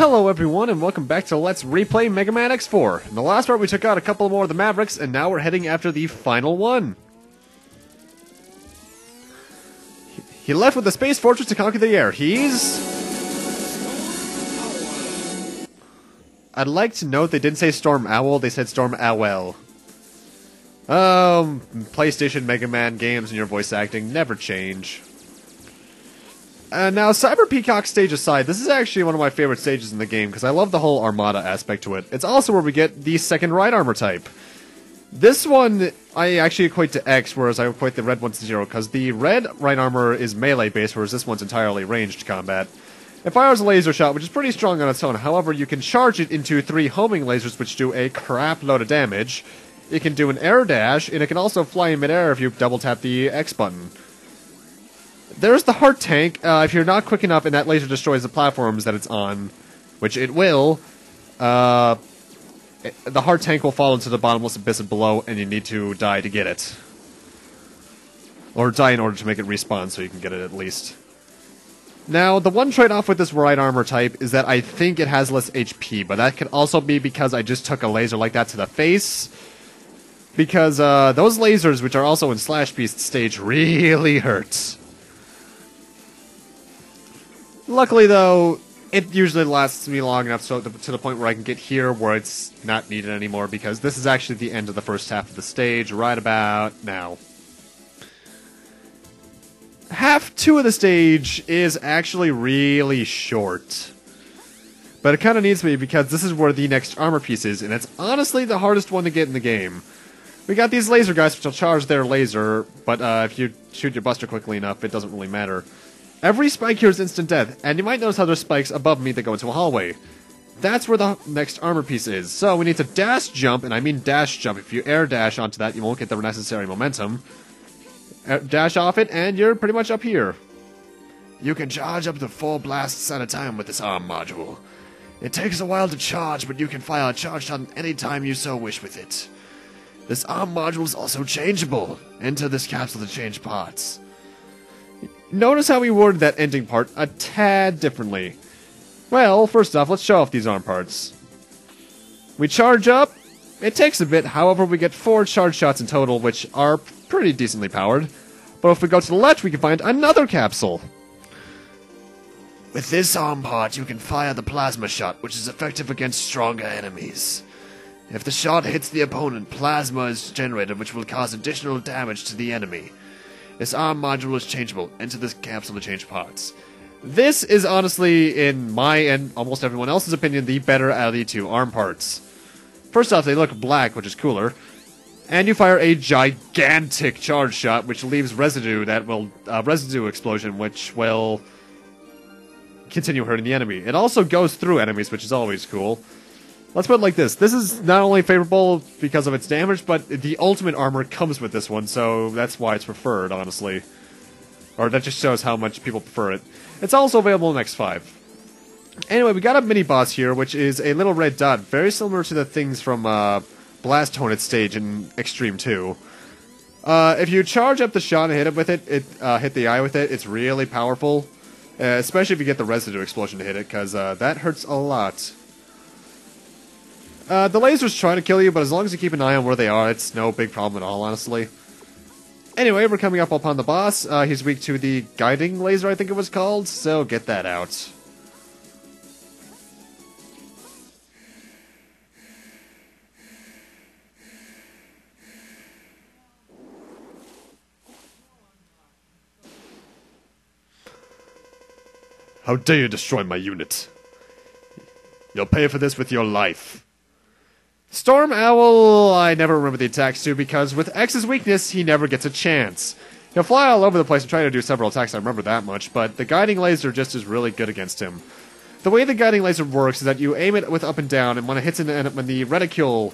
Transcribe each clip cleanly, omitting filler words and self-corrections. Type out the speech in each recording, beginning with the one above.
Hello everyone and welcome back to Let's Replay Megaman X4. In the last part we took out a couple more of the Mavericks and now we're heading after the final one. He left with the Space Fortress to conquer the air. I'd like to note they didn't say Storm Owl, they said Storm Owl. PlayStation Mega Man games and your voice acting never change. Now, Cyber Peacock stage aside, this is actually one of my favorite stages in the game, because I love the whole Armada aspect to it. It's also where we get the second right armor type. This one, I actually equate to X, whereas I equate the red one to 0, because the red right armor is melee-based, whereas this one's entirely ranged combat. It fires a laser shot, which is pretty strong on its own. However, you can charge it into 3 homing lasers, which do a crap load of damage. It can do an air dash, and it can also fly in midair if you double-tap the X button. There's the heart tank. If you're not quick enough and that laser destroys the platforms that it's on, which it will, the heart tank will fall into the bottomless abyss below, and you need to die to get it. Or die in order to make it respawn, so you can get it at least. Now, the one trade-off with this right armor type is that I think it has less HP, but that could also be because I just took a laser like that to the face. Because those lasers, which are also in Slash Beast stage, really hurt. Luckily, though, it usually lasts me long enough to the point where I can get here where it's not needed anymore, because this is actually the end of the first half of the stage, right about now. Half 2 of the stage is actually really short. But it kind of needs to be, because this is where the next armor piece is, and it's honestly the hardest one to get in the game. We got these laser guys which will charge their laser, but if you shoot your buster quickly enough, it doesn't really matter. Every spike here is instant death, and you might notice how there's spikes above me that go into a hallway. That's where the next armor piece is. So we need to dash jump, and I mean dash jump. If you air dash onto that, you won't get the necessary momentum. Dash off it, and you're pretty much up here. You can charge up to 4 blasts at a time with this arm module. It takes a while to charge, but you can fire a charge shot any time you so wish with it. This arm module is also changeable. Enter this capsule to change parts. Notice how we worded that ending part a tad differently. Well, first off, let's show off these arm parts. We charge up. It takes a bit, however, we get 4 charge shots in total, which are pretty decently powered. But if we go to the left, we can find another capsule. With this arm part, you can fire the plasma shot, which is effective against stronger enemies. If the shot hits the opponent, plasma is generated, which will cause additional damage to the enemy. This arm module is changeable. Enter this capsule to change parts. This is honestly, in my and almost everyone else's opinion, the better out of the 2 arm parts. First off, they look black, which is cooler. And you fire a gigantic charge shot, which leaves residue that will, residue explosion, which will continue hurting the enemy. It also goes through enemies, which is always cool. Let's put it like this. This is not only favorable because of its damage, but the ultimate armor comes with this one, so that's why it's preferred, honestly. Or that just shows how much people prefer it. It's also available in X5. Anyway, we got a mini-boss here, which is a little red dot, very similar to the things from Blast Hornet stage in Extreme 2. If you charge up the shot and hit it with it, hit the eye with it, it's really powerful. Especially if you get the residue explosion to hit it, because that hurts a lot. The lasers try to kill you, but as long as you keep an eye on where they are, it's no big problem at all, honestly. Anyway, we're coming up upon the boss. He's weak to the guiding laser, I think it was called, so get that out. How dare you destroy my unit? You'll pay for this with your life. Storm Owl, I never remember the attacks to, because with X's weakness, he never gets a chance. He'll fly all over the place and try to do several attacks, I remember that much, but the guiding laser just is really good against him. The way the guiding laser works is that you aim it with up and down, and when it hits when the reticule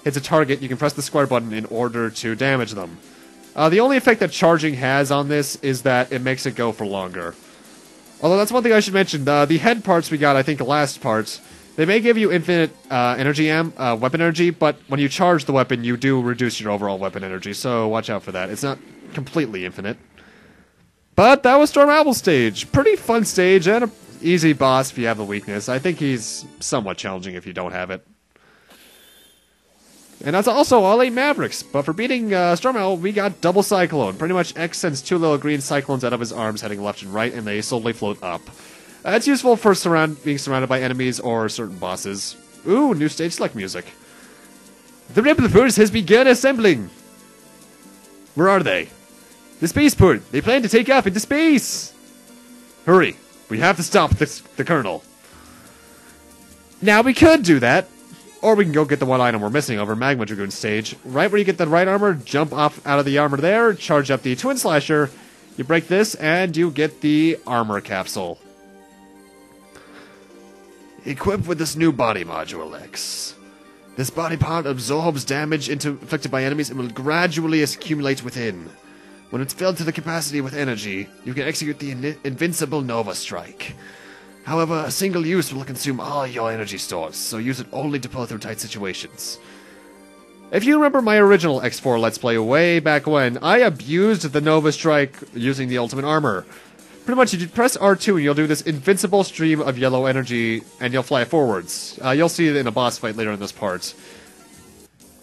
hits a target, you can press the square button in order to damage them. The only effect that charging has on this is that it makes it go for longer. Although that's one thing I should mention, the head parts we got, I think the last parts, they may give you infinite weapon energy, but when you charge the weapon, you do reduce your overall weapon energy, so watch out for that. It's not completely infinite. But that was Storm Owl stage. Pretty fun stage, and easy boss if you have the weakness. I think he's somewhat challenging if you don't have it. And that's also all 8 Mavericks. But for beating Stormel, we got double Cyclone. Pretty much X sends 2 little green cyclones out of his arms heading left and right, and they slowly float up. It's useful for being surrounded by enemies or certain bosses. Ooh, new stage select music. The Replicators has begun assembling! Where are they? The spaceport! They plan to take off into space! Hurry! We have to stop the Colonel. Now we could do that. Or we can go get the one item we're missing over Magma Dragoon stage. Right where you get the right armor, jump off out of the armor there, charge up the Twin Slasher, you break this, and you get the armor capsule. Equipped with this new body module, X. This body part absorbs damage inflicted by enemies and will gradually accumulate within. When it's filled to the capacity with energy, you can execute the invincible Nova Strike. However, a single use will consume all your energy stores, so use it only to pull through tight situations. If you remember my original X4 Let's Play way back when, I abused the Nova Strike using the ultimate armor. Pretty much, you press R2 and you'll do this invincible stream of yellow energy, and you'll fly forwards. You'll see it in a boss fight later in this part.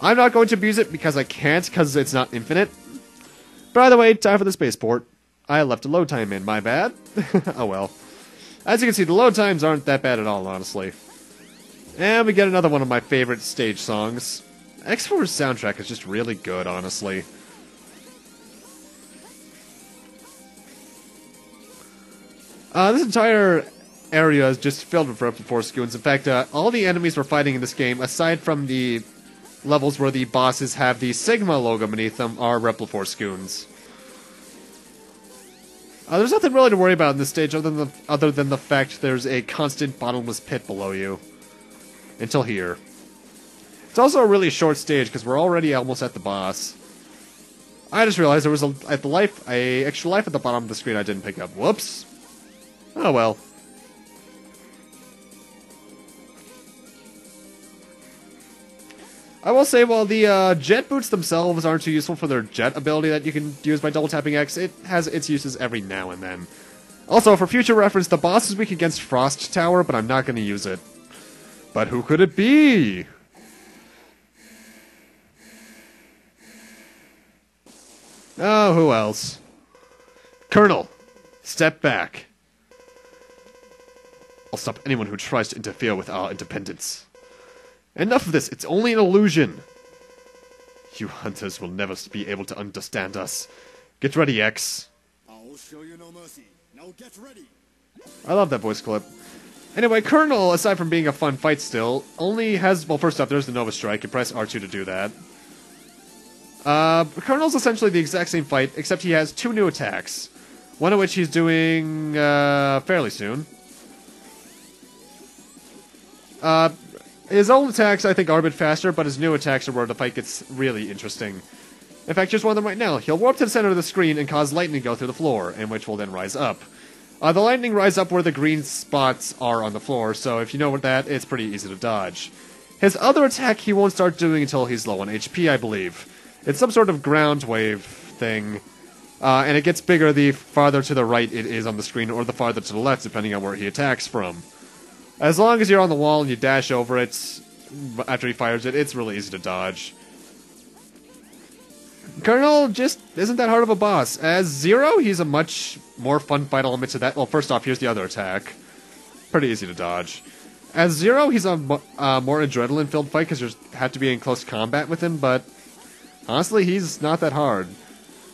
I'm not going to abuse it because I can't, because it's not infinite. By the way, time for the spaceport. I left a load time in, my bad. Oh well. As you can see, the load times aren't that bad at all, honestly. And we get another one of my favorite stage songs. X4's soundtrack is just really good, honestly. This entire area is just filled with Ep.4 scoons. In fact, all the enemies we're fighting in this game, aside from the levels where the bosses have the Sigma logo beneath them, are Ep.4 scoons. There's nothing really to worry about in this stage other than the fact there's a constant bottomless pit below you. Until here. It's also a really short stage because we're already almost at the boss. I just realized there was a extra life at the bottom of the screen I didn't pick up. Whoops. Oh well. I will say, while the jet boots themselves aren't too useful for their jet ability that you can use by double tapping X, it has its uses every now and then. Also, for future reference, the boss is weak against Frost Tower, but I'm not going to use it. But who could it be? Oh, who else? Colonel, step back. I'll stop anyone who tries to interfere with our independence. Enough of this, it's only an illusion. You hunters will never be able to understand us. Get ready, X. I'll show you no mercy. Now get ready. I love that voice clip. Anyway, Colonel, aside from being a fun fight still, only has... Well, first off, there's the Nova Strike. You press R2 to do that. Colonel's essentially the exact same fight, except he has 2 new attacks. One of which he's doing fairly soon. His old attacks, I think, are a bit faster, but his new attacks are where the fight gets really interesting. In fact, here's one of them right now. He'll warp to the center of the screen and cause lightning to go through the floor, and which will then rise up. The lightning rises up where the green spots are on the floor, so if you know what that, it's pretty easy to dodge. His other attack he won't start doing until he's low on HP, I believe. It's some sort of ground wave thing, and it gets bigger the farther to the right it is on the screen, or the farther to the left, depending on where he attacks from. As long as you're on the wall and you dash over it after he fires it, it's really easy to dodge. Colonel just isn't that hard of a boss. As Zero, he's a much more fun fight element to that. Well, first off, here's the other attack. Pretty easy to dodge. As Zero, he's a more adrenaline-filled fight because you have to be in close combat with him, but honestly, he's not that hard.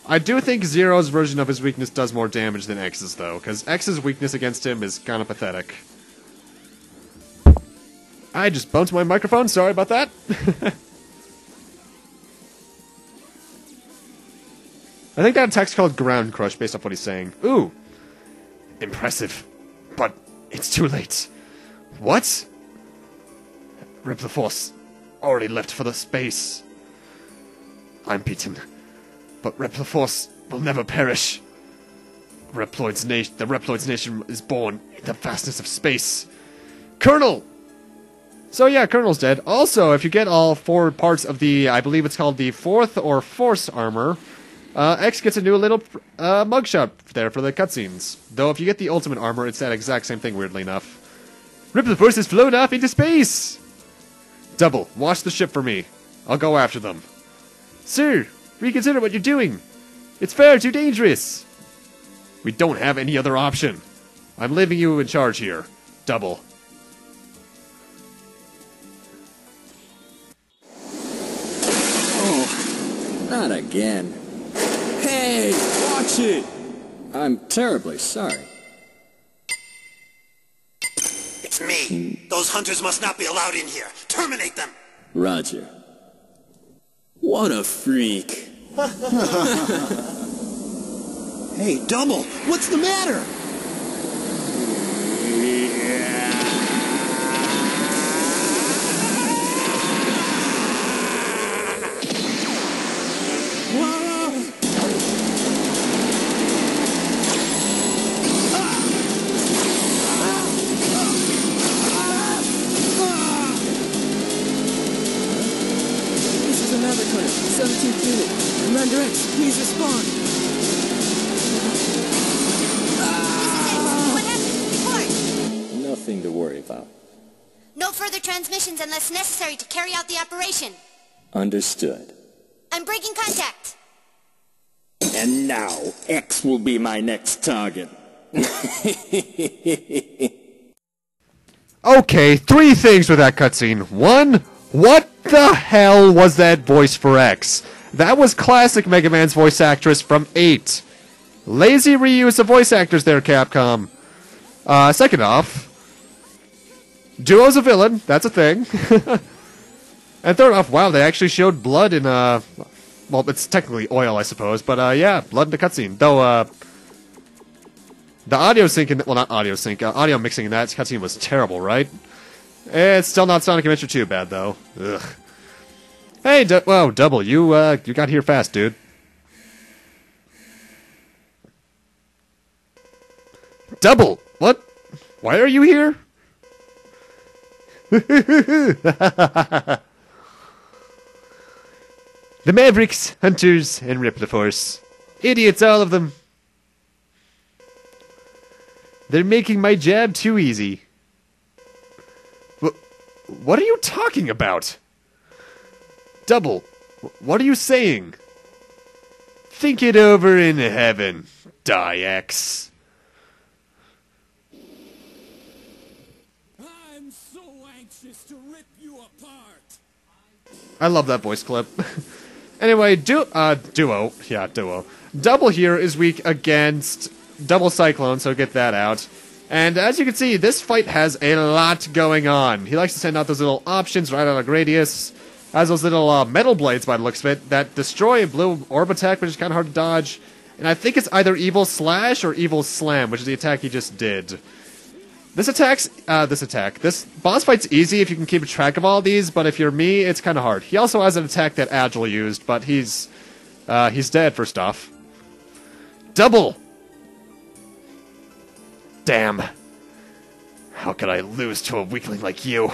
I do think Zero's version of his weakness does more damage than X's, though, because X's weakness against him is kind of pathetic. I just bumped my microphone, sorry about that. I think that attack's called Ground Crush based off what he's saying. Ooh! Impressive. But it's too late. What? Replicators already left for the space. I'm beaten. But Replicators will never perish. The Reploid's nation is born in the vastness of space. Colonel! So yeah, Colonel's dead. Also, if you get all 4 parts of the, I believe it's called the 4th or Force armor, X gets a new little mugshot there for the cutscenes. Though if you get the ultimate armor, it's that exact same thing, weirdly enough. Rip the Force has flown off into space! Double, watch the ship for me. I'll go after them. Sir, reconsider what you're doing. It's far too dangerous. We don't have any other option. I'm leaving you in charge here. Double. Oh, not again. Hey, watch it! I'm terribly sorry. It's me. Those hunters must not be allowed in here. Terminate them! Roger. What a freak. Hey, Double, what's the matter? This is another clip. 17th unit. Commander X, please respond. What happened? Report! Nothing to worry about. No further transmissions unless necessary to carry out the operation. Understood. I'm breaking contact. And now, X will be my next target. Okay, 3 things with that cutscene. 1, what the hell was that voice for X? That was classic Mega Man's voice actress from 8. Lazy reuse of voice actors there, Capcom. Second off, Duo's a villain. That's a thing. And third off, wow, they actually showed blood in, well, it's technically oil, I suppose, but, yeah, blood in the cutscene. Though, the audio sync, well, not audio sync, audio mixing in that cutscene was terrible, right? It's still not Sonic Adventure 2 bad, though. Ugh. Hey, whoa, Double, you got here fast, dude. Double, what? Why are you here? The Mavericks, Hunters, and Rip the Force. Idiots, all of them. They're making my job too easy. What are you talking about? Double, what are you saying? Think it over in heaven, Die X. I'm so anxious to rip you apart. I love that voice clip. Anyway, Duo. Yeah, Duo. Double here is weak against Double Cyclone, so get that out. And as you can see, this fight has a lot going on. He likes to send out those little options right out of Gradius. Has those little metal blades, by the looks of it, that destroy a blue orb attack, which is kind of hard to dodge. And I think it's either Evil Slash or Evil Slam, which is the attack he just did. This boss fight's easy if you can keep track of all these, but if you're me, it's kind of hard. He also has an attack that Agile used, but he's dead, first off. Double! Damn. How could I lose to a weakling like you?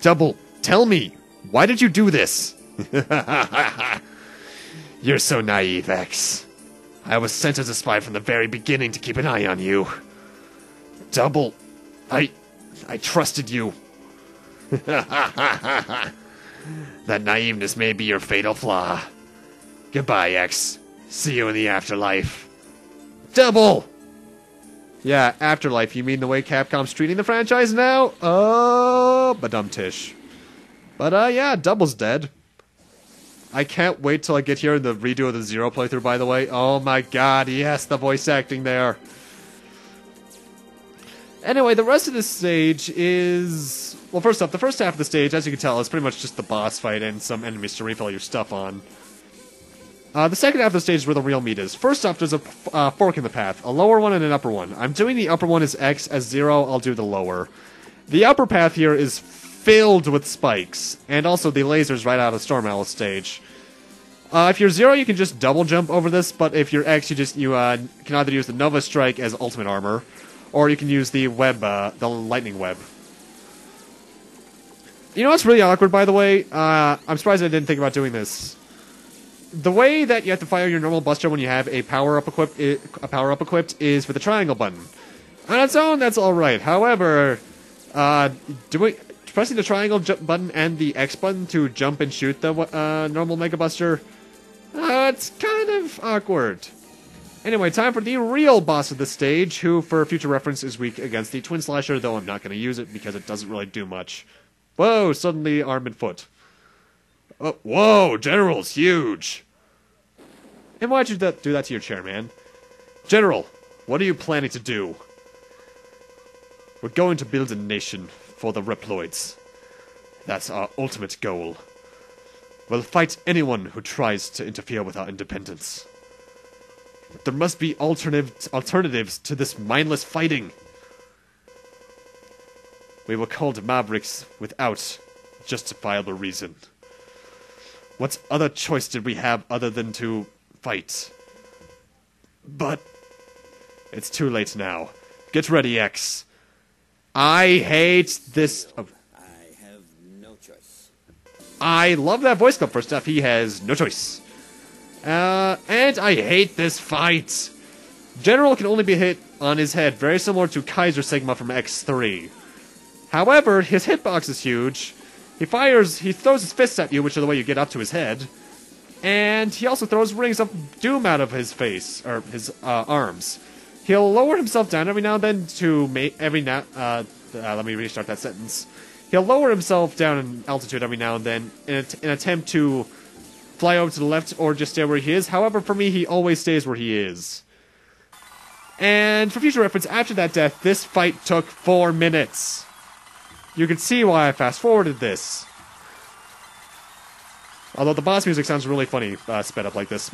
Double, tell me, why did you do this? You're so naive, X. I was sent as a spy from the very beginning to keep an eye on you. Double, I trusted you. That naiveness may be your fatal flaw. Goodbye, X. See you in the afterlife. Double! Yeah, afterlife, you mean the way Capcom's treating the franchise now? Oh, badum-tish. But, yeah, Double's dead. I can't wait till I get here in the redo of the Zero playthrough, by the way. Oh my god, yes, the voice acting there. Anyway, the rest of this stage is... Well, first off, the first half of the stage, as you can tell, is pretty much just the boss fight and some enemies to refill your stuff on. The second half of the stage is where the real meat is. First off, there's a fork in the path. A lower one and an upper one. I'm doing the upper one as X. As Zero, I'll do the lower. The upper path here is filled with spikes. And also the lasers right out of Storm Owl stage. If you're Zero, you can just double jump over this. But if you're X, you can either use the Nova Strike as ultimate armor. Or you can use the web, the lightning web. You know what's really awkward, by the way? I'm surprised I didn't think about doing this. the way that you have to fire your normal Buster when you have a power-up equipped is with the triangle button. On its own, that's alright. However, pressing the triangle button and the X button to jump and shoot the normal Mega Buster, it's kind of awkward. Anyway, time for the real boss of the stage, who, for future reference, is weak against the Twin Slasher, though I'm not going to use it because it doesn't really do much. Whoa, suddenly arm and foot. Oh, whoa, General's huge! And why'd you do that to your chair, man? General, what are you planning to do? We're going to build a nation for the Reploids. That's our ultimate goal. We'll fight anyone who tries to interfere with our independence. There must be alternatives to this mindless fighting. We were called Mavericks without justifiable reason. What other choice did we have other than to fight? But it's too late now. Get ready, X. I hate this. Oh. I have no choice. I love that voice clip for stuff. He has no choice. And I hate this fight. General can only be hit on his head, very similar to Kaiser Sigma from X3. However, his hitbox is huge. He throws his fists at you, which is the way you get up to his head. And he also throws rings of doom out of his face, or his arms. He'll lower himself down every now and then to let me restart that sentence. He'll lower himself down in altitude every now and then in an attempt to fly over to the left or just stay where he is. However, for me, he always stays where he is. And for future reference, after that death, this fight took 4 minutes. You can see why I fast-forwarded this. Although the boss music sounds really funny, sped up like this.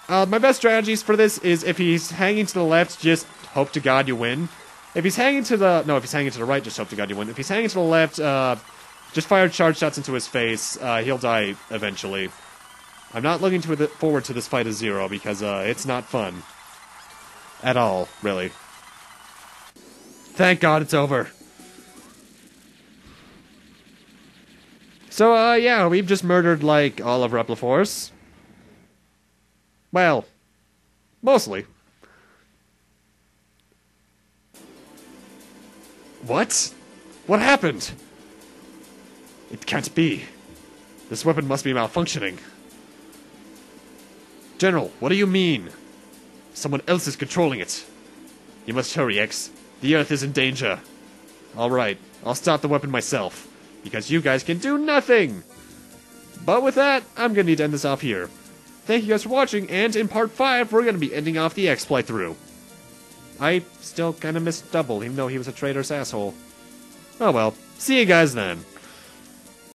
My best strategies for this is if he's hanging to the left, just hope to God you win. If he's hanging to the right, just hope to God you win. If he's hanging to the left, just fire charge shots into his face. He'll die eventually. I'm not looking forward to this fight as Zero because it's not fun. At all, really. Thank God it's over. So, yeah, we've just murdered, like, all of Ep.4's. Well, mostly. What? What happened? It can't be. This weapon must be malfunctioning. General, what do you mean? Someone else is controlling it. You must hurry, X. The Earth is in danger. Alright, I'll stop the weapon myself, because you guys can do nothing! But with that, I'm gonna need to end this off here. Thank you guys for watching, and in part 5, we're gonna be ending off the X playthrough. I still kinda miss Double, even though he was a traitorous asshole. Oh well, see you guys then.